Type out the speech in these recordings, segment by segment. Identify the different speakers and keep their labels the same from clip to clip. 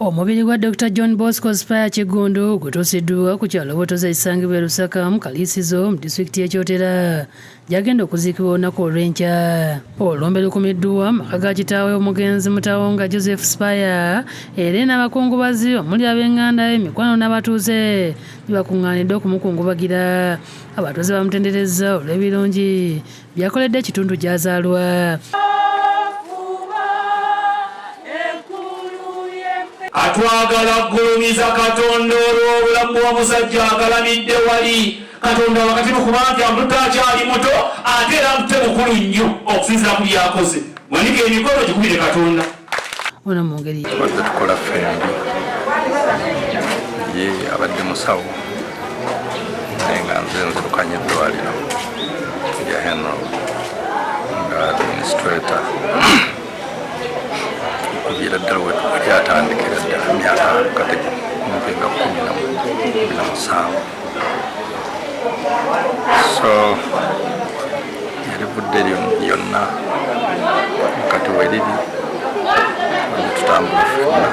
Speaker 1: Omubiri gwa Dr. John Bosco Spire Kigundu gutuusiddwa ku kyalo Botoza ekisangibwa e Lusaka mu Kaliisizo mu disitulikiti y'e Kyotera gy'agenda okuziikibwa olunaku olw'enkya. Olumbe lukumiddwa mu maka ga kitaawe omugenzi Mutawonga Joseph Spire era n'abakungubazi omuli ab'enganda emikwano n'abatuuze bakuŋŋaanidde okumukungubagira. Abatuuze bamutenderezza olw'ebirungi byakoledde ekitundu gy'azaalwa.
Speaker 2: Atwagala gulumiza Katonda olw'obulamu bw'omusajja agalamidde wali. Katonda wakati kubanga omuntu akyali muto ate era mutte mukulu nnyo okusinziira ku byakoze. Wanika emikono gikubire Katonda.
Speaker 1: Ono mu ngeri
Speaker 3: tubadde tukola ffembi ye abadde musawo naye nga nze nzirukanye eddwaliro lya Henro nga administrator kuviira ddala wekyatandikira ddala emyaka kati mumpinga 17. So erivudde lyonna kati weriri tutambula ffenna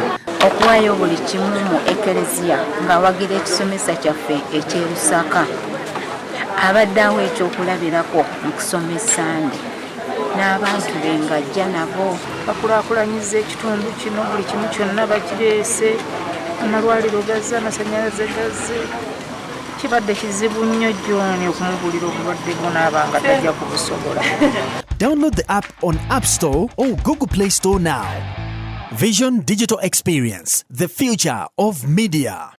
Speaker 4: okuwaayo buli kimu mu ekereziya ng'awagira ekisomesa kyaffe eky'e Lusaka. Abadde awo ekyokulabirako mu kusomesa ndi n'abantu be ng'ajja nabo
Speaker 5: bakulaakulanyiza ekitundu kino, buli kimu kyonna bakireese, amalwaliro gazze, amasannyalaze gazze. Kibadde kizibu nnyo John okumugulira obulwadde bw'onaabanga tajja kubusobola.
Speaker 6: Download the app on App Store or Google Play Store now. Vision Digital Experience, the future of media.